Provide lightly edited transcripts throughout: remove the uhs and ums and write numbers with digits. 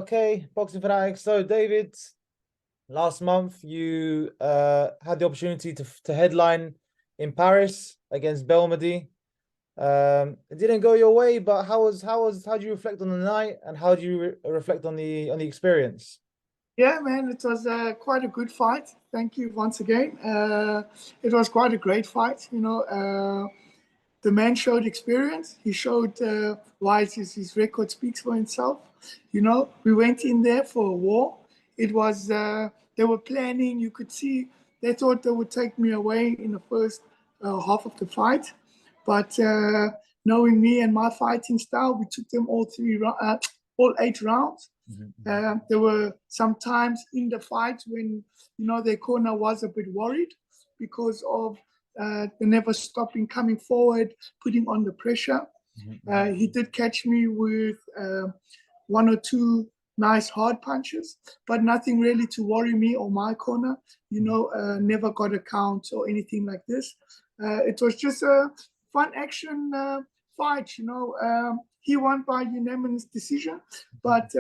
Okay, Boxing Fanatics. So, David, last month you had the opportunity to headline in Paris against Belmadi. It didn't go your way, but how do you reflect on the night, and how do you reflect on the experience? Yeah, man, it was quite a good fight. Thank you once again. It was quite a great fight. The man showed experience. He showed why his record speaks for himself. We went in there for a war. It was they were planning. You could see they thought they would take me away in the first half of the fight, but knowing me and my fighting style, we took them all 8 rounds. There were some times in the fight when their corner was a bit worried because of the never stopping coming forward, putting on the pressure. He did catch me with one or two nice hard punches, but nothing really to worry me or my corner. Never got a count or anything like this. It was just a fun action fight. He won by unanimous decision, but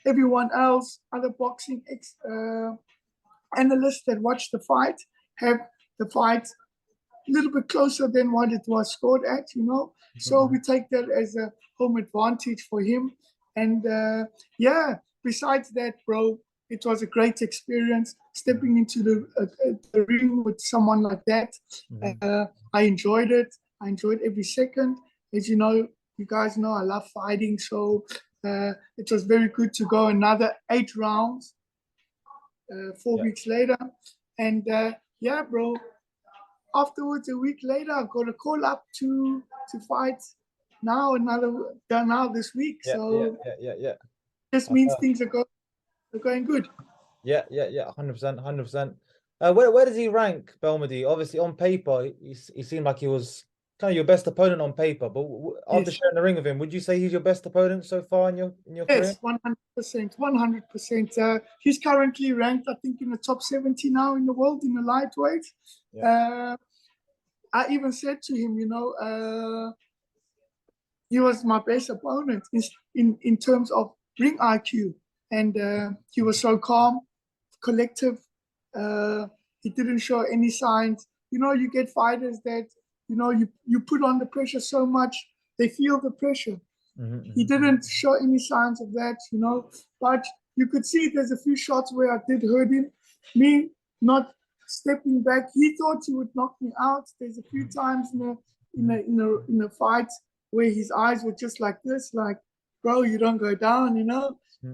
everyone else, other boxing analysts that watched the fight, have the fight a little bit closer than what it was scored at, So we take that as a home advantage for him. And besides that, bro, it was a great experience stepping into the ring with someone like that. I enjoyed it. I enjoyed every second. As you guys know, I love fighting. So it was very good to go another 8 rounds 4 weeks later. And bro, afterwards, a week later, I got a call up to fight now this week. This means things are going good. 100%. Where does he rank, Belmadi? Obviously, on paper, he seemed like he was kind of your best opponent on paper. But after sharing the ring with him, would you say he's your best opponent so far in your career? Yes, 100%. He's currently ranked, I think, in the top 70 now in the world in the lightweight. I even said to him, he was my best opponent in terms of ring IQ. And he was so calm, collective. He didn't show any signs. You get fighters that, you put on the pressure so much, they feel the pressure. He didn't show any signs of that, But you could see there's a few shots where I did hurt him. Me not stepping back, he thought he would knock me out. There's a few times in a fight where his eyes were just like this, like, bro, you don't go down,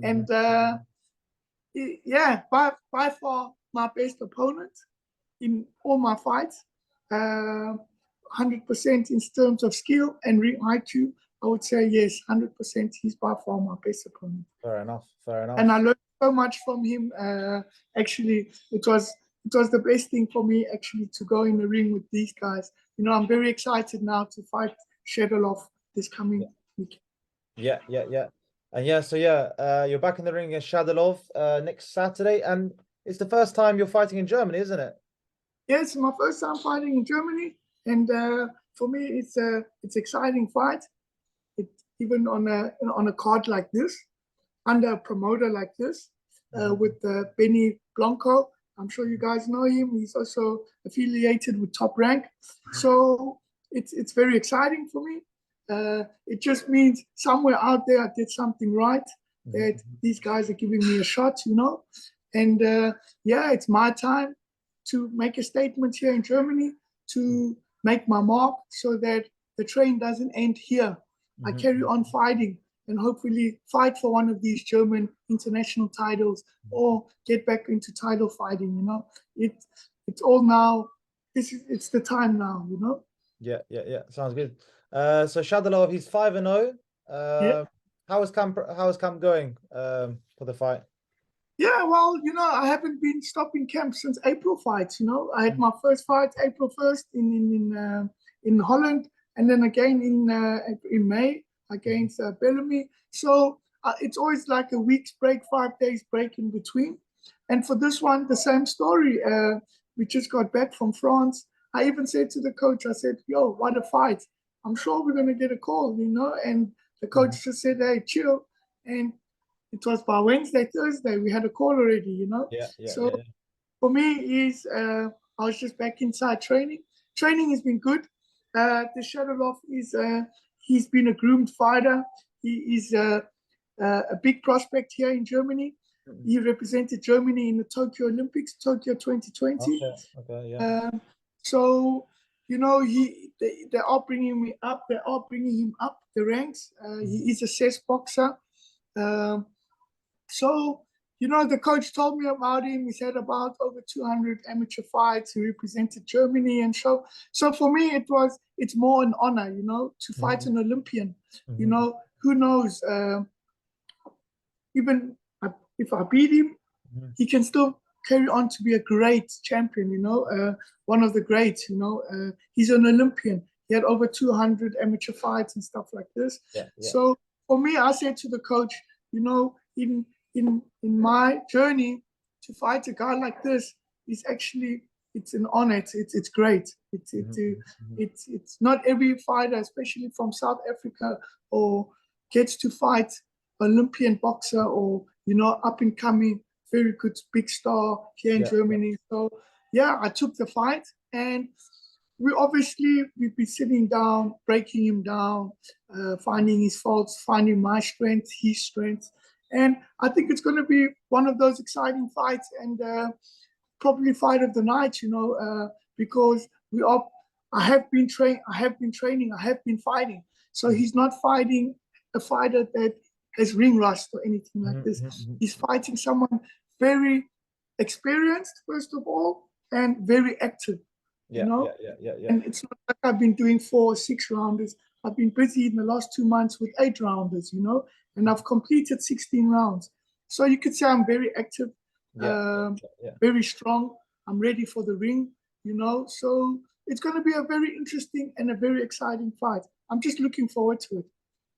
And by far my best opponent in all my fights. 100% in terms of skill and ring IQ. I would say yes, 100%. He's by far my best opponent. Fair enough. And I learned so much from him. Actually, it was the best thing for me actually to go in the ring with these guys. I'm very excited now to fight Shadalov this coming week. Yeah. And you're back in the ring against Shadalov next Saturday, and it's the first time you're fighting in Germany, isn't it? Yeah, it's my first time fighting in Germany, and for me, it's exciting fight. Even on a card like this, under a promoter like this, with Benny Blanco. I'm sure you guys know him. He's also affiliated with Top Rank. So it's very exciting for me. It just means somewhere out there I did something right, that these guys are giving me a shot, And it's my time to make a statement here in Germany, to make my mark so that the train doesn't end here. I carry on fighting and hopefully fight for one of these German international titles or get back into title fighting, It's all now. It's the time now, Yeah. Sounds good. So Shadalov, he's 5-0. How is camp going for the fight? Yeah, well, I haven't been stopping camp since April fights. I had my first fight April 1st in Holland, and then again in May against Bellamy. So it's always like a week's break, 5 days break in between. And for this one, the same story. We just got back from France. I even said to the coach, I said, yo, what a fight. I'm sure we're going to get a call, And the coach just said, hey, chill. And it was by Wednesday, Thursday, we had a call already, you know. So for me is I was just back inside training. Training has been good. The Shadalov is he's been a groomed fighter. He is a big prospect here in Germany. He represented Germany in the Tokyo Olympics, Tokyo 2020. So you know they are bringing me up. They are bringing him up the ranks. He is a cess boxer. So you know the coach told me about him. He said about over 200 amateur fights. He represented Germany, and so for me it's more an honor, you know, to fight an Olympian. You know, who knows? Even if I beat him, he can still carry on to be a great champion, you know, one of the greats, you know. He's an Olympian. He had over 200 amateur fights and stuff like this. So for me, I said to the coach, you know, in my journey to fight a guy like this is actually, it's an honor. It's great. It's not every fighter, especially from South Africa, or gets to fight Olympian boxer or, you know, up and coming, very good big star here in Germany. So yeah, I took the fight, and we've been sitting down, breaking him down, finding his faults, finding my strength, his strengths. And I think it's going to be one of those exciting fights, and probably fight of the night, you know, because I have been training, I have been fighting. So he's not fighting a fighter that has ring rust or anything like this. He's fighting someone very experienced, first of all, and very active. You know? And it's not like I've been doing 4 or 6 rounders. I've been busy in the last 2 months with 8 rounders, you know, and I've completed 16 rounds. So you could say I'm very active, very strong. I'm ready for the ring, you know. So it's going to be a very interesting and a very exciting fight. I'm just looking forward to it.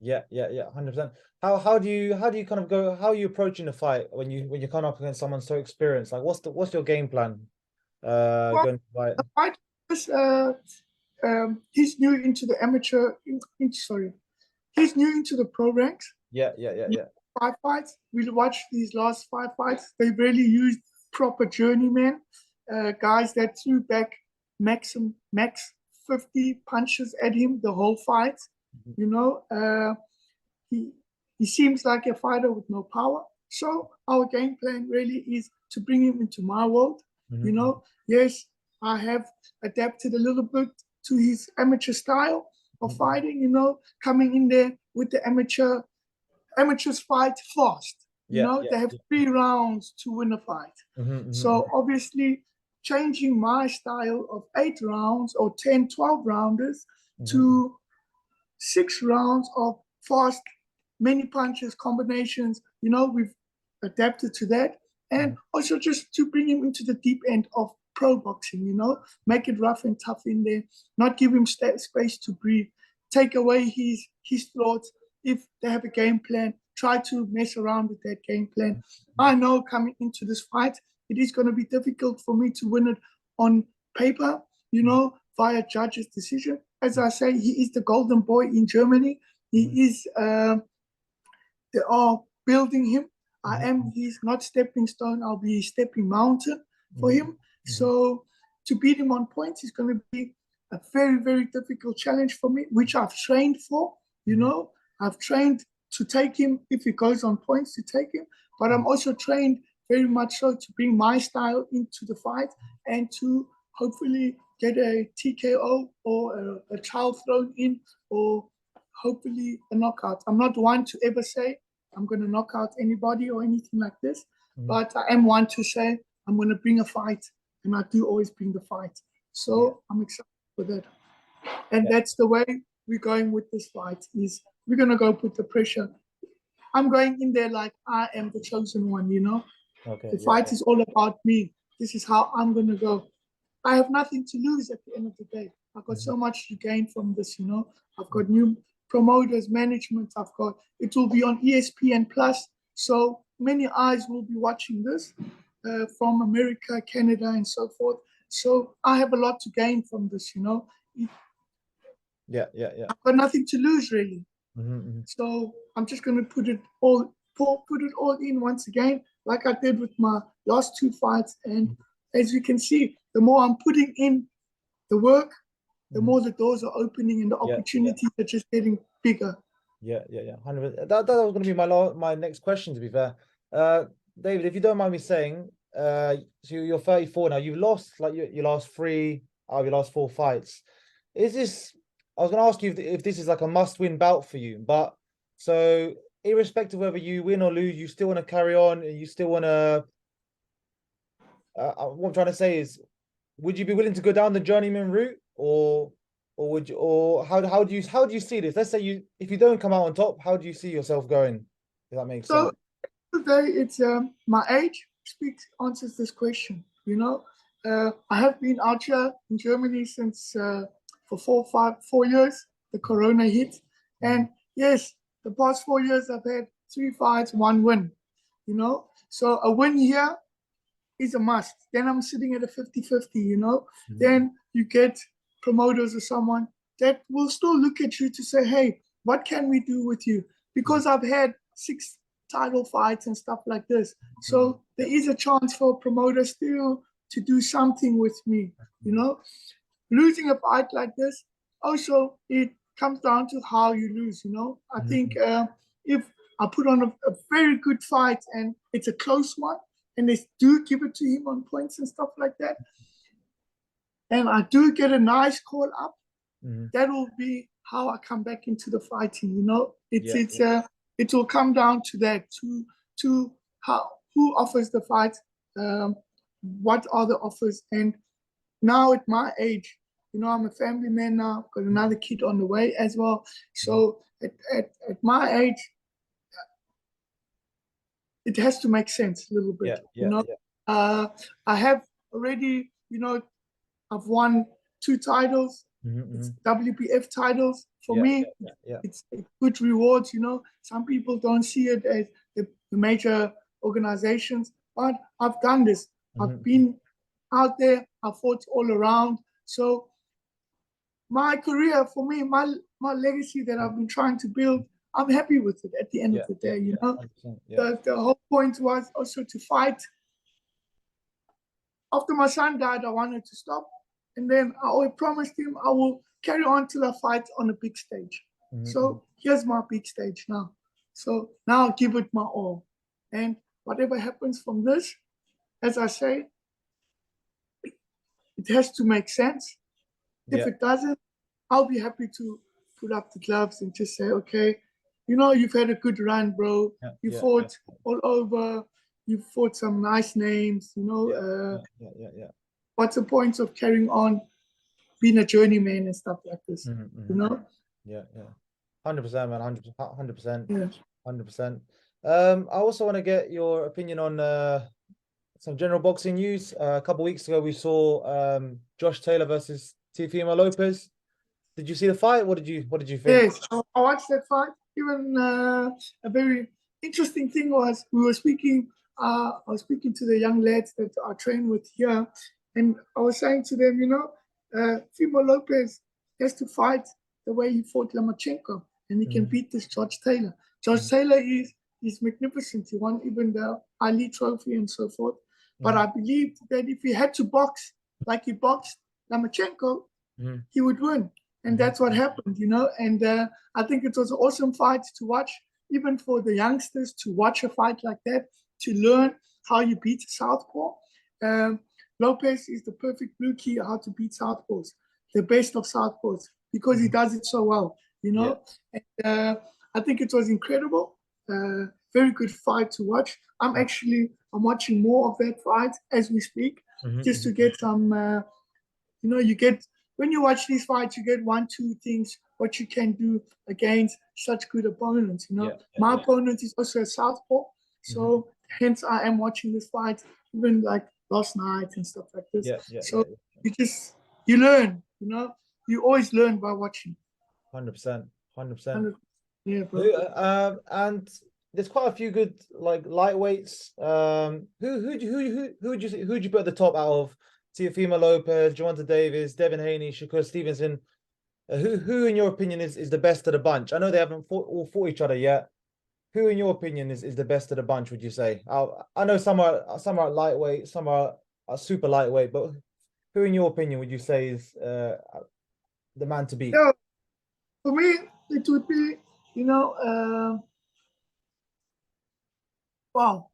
100%. How do you kind of go? How are you approaching the fight when you come up against someone so experienced? Like, what's your game plan? Going to fight. The fight is, he's new into the amateur. He's new into the pro ranks. 5 fights. We watched these last 5 fights. They really used proper journeymen, guys that threw back max 50 punches at him the whole fight. You know, he seems like a fighter with no power. So our game plan really is to bring him into my world. You know, yes, I have adapted a little bit to his amateur style of fighting, you know, coming in there with the amateurs fight fast. You know, they have 3 rounds to win a fight. So obviously changing my style of 8 rounds or 10, 12 rounders to 6 rounds of fast, many punches, combinations, you know, we've adapted to that. And also just to bring him into the deep end of pro boxing, you know, make it rough and tough in there, not give him space to breathe, take away his thoughts. If they have a game plan, try to mess around with that game plan. I know coming into this fight, it is going to be difficult for me to win it on paper, you know, via judge's decision. As I say, he is the golden boy in Germany. He is, they are building him. He's not stepping stone, I'll be stepping mountain for him. So to beat him on points is going to be a very, very difficult challenge for me, which I've trained for, you know. I've trained to take him, if he goes on points, to take him. But I'm also trained very much so to bring my style into the fight and to hopefully get a TKO or a child thrown in, or hopefully a knockout. I'm not one to ever say I'm going to knock out anybody or anything like this, but I am one to say I'm going to bring a fight, and I do always bring the fight. So I'm excited for that. And that's the way we're going with this fight, is we're going to go put the pressure. I'm going in there like I am the chosen one, you know. The fight is all about me. This is how I'm going to go. I have nothing to lose at the end of the day. I've got so much to gain from this, you know. I've got new promoters, management. It will be on ESPN Plus. So many eyes will be watching this from America, Canada, and so forth. So I have a lot to gain from this, you know. I've got nothing to lose, really. So I'm just going to put it all put it all in once again, like I did with my last 2 fights. And as you can see, the more I'm putting in the work, the more the doors are opening and the opportunities are just getting bigger. Yeah. 100%. That was going to be my next question, to be fair. David, if you don't mind me saying, so you're 34 now. You've lost like your last 3 out of your last 4 fights. Is this? I was going to ask you if this is like a must-win bout for you. But so, irrespective of whether you win or lose, you still want to carry on, and you still want to. What I'm trying to say is, would you be willing to go down the journeyman route, or would you, or how do you see this? Let's say if you don't come out on top, how do you see yourself going? If that makes sense. Today it's my age answers this question. You know, I have been out here in Germany since for 4 years. The Corona hit, and yes, the past 4 years I've had 3 fights, 1 win. You know, so a win here is a must. Then I'm sitting at a 50-50, you know. Then you get promoters or someone that will still look at you to say, hey, what can we do with you? Because I've had 6 title fights and stuff like this. So there is a chance for a promoter still to do something with me, you know. Losing a fight like this, also it comes down to how you lose, you know. I think if I put on a very good fight and it's a close one, and they do give it to him on points and stuff like that, and I do get a nice call up, that will be how I come back into the fighting, you know. It will come down to that, to who offers the fight, what are the offers. And now at my age, you know, I'm a family man now, got another kid on the way as well. So at my age, it has to make sense a little bit, you know. I have already, you know, I've won 2 titles. It's WPF titles. For me, it's good rewards, you know. Some people don't see it as the major organizations, but I've done this. I've been out there, I've fought all around. So my career, for me, my legacy that I've been trying to build, I'm happy with it at the end of the day, you know. The whole point was also to fight. After my son died, I wanted to stop. And then I always promised him I will carry on till I fight on a big stage. So here's my big stage now. So now I'll give it my all. And whatever happens from this, as I say, it has to make sense. If it doesn't, I'll be happy to put up the gloves and just say, okay, you know, you've had a good run, bro. You fought all over. You fought some nice names, you know. What's the point of carrying on being a journeyman and stuff like this, you know? 100%, man. 100%. 100%. I also want to get your opinion on some general boxing news. A couple of weeks ago, we saw Josh Taylor versus Teofimo Lopez. Did you see the fight? What did you think? Yes, I watched that fight. Even a very interesting thing was we were speaking. I was speaking to the young lads that I train with here, and I was saying to them, you know, Teofimo Lopez has to fight the way he fought Lomachenko, and he can beat this Josh Taylor. Josh Taylor is magnificent. He won even the Ali Trophy and so forth. But I believed that if he had to box like he boxed Lomachenko, he would win. And that's what happened, you know. And I think it was an awesome fight to watch, even for the youngsters to watch a fight like that, to learn how you beat southpaw. Lopez is the perfect blue key how to beat southpaws, the best of southpaws, because he does it so well, you know. And I think it was incredible. Very good fight to watch. I'm watching more of that fight as we speak, just to get some, you know, when you watch these fights, you get 1, 2 things, what you can do against such good opponents, you know. My opponent is also a southpaw, so hence I am watching this fight, even like last night and stuff like this. You learn, you know. You always learn by watching. 100%. 100%. Yeah, bro. And there's quite a few good like lightweights. Who'd you put at the top out of Teofimo Lopez, Stevenson Davis, Devin Haney, Shakur Stevenson? Who in your opinion is the best of the bunch? I know they haven't all fought each other yet, who in your opinion is the best of the bunch, would you say? I know some are lightweight, some are super lightweight, but who in your opinion would you say is the man to beat? Yeah, for me, it would be, wow,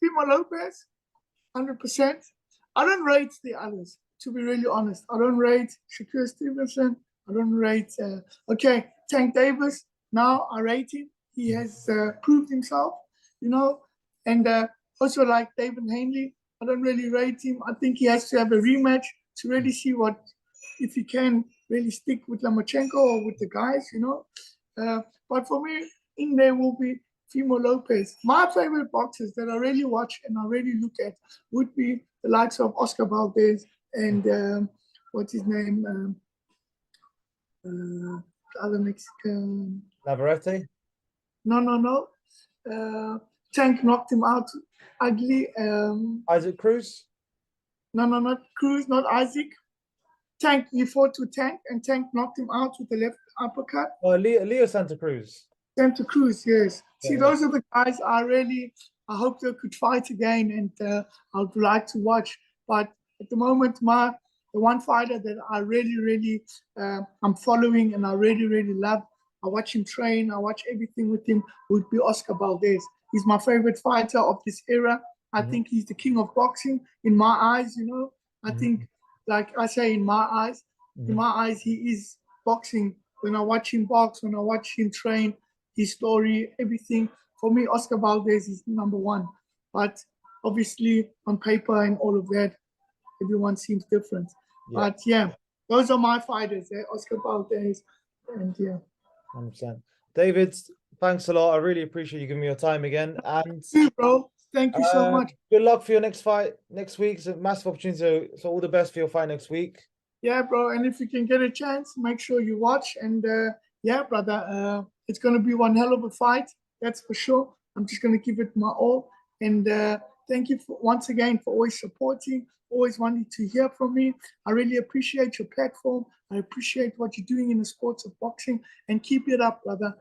Teofimo Lopez, 100%. I don't rate the others, to be really honest. I don't rate Shakur Stevenson. I don't rate, Tank Davis. Now I rate him. He has proved himself, and also like David Haney. I don't really rate him. I think he has to have a rematch to really see if he can really stick with Lomachenko or with the guys, But for me, in there will be Teofimo Lopez. My favorite boxers that I really watch and I really look at would be the likes of Oscar Valdez and what's his name? The other Mexican. Navarrete? No. Tank knocked him out ugly. Isaac Cruz? No, not Cruz, not Isaac. Tank, he fought to Tank, and Tank knocked him out with the left uppercut. Oh, Leo Santa Cruz. Santa Cruz, yes. See, Yeah. those are the guys I hope they could fight again, and I would like to watch. But at the moment, the one fighter that I really, I'm following and I really love, I watch him train, I watch everything with him, would be Oscar Valdez. He's my favorite fighter of this era. I think he's the king of boxing in my eyes, I think, like I say, in my eyes, he is boxing. When I watch him box, when I watch him train, his story, everything, for me, Oscar Valdez is number one. But obviously, on paper and all of that, everyone seems different. Yeah. But yeah, those are my fighters, Oscar Valdez, and yeah. 100%. David, thanks a lot. I really appreciate you giving me your time again. And you, bro. Thank you so much. Good luck for your next fight next week. It's a massive opportunity. So all the best for your fight next week. Yeah, bro. And if you can get a chance, make sure you watch. And yeah, brother, it's going to be one hell of a fight. That's for sure. I'm just going to give it my all. And thank you once again for always supporting, always wanting to hear from me. I really appreciate your platform. I appreciate what you're doing in the sports of boxing, and keep it up, brother.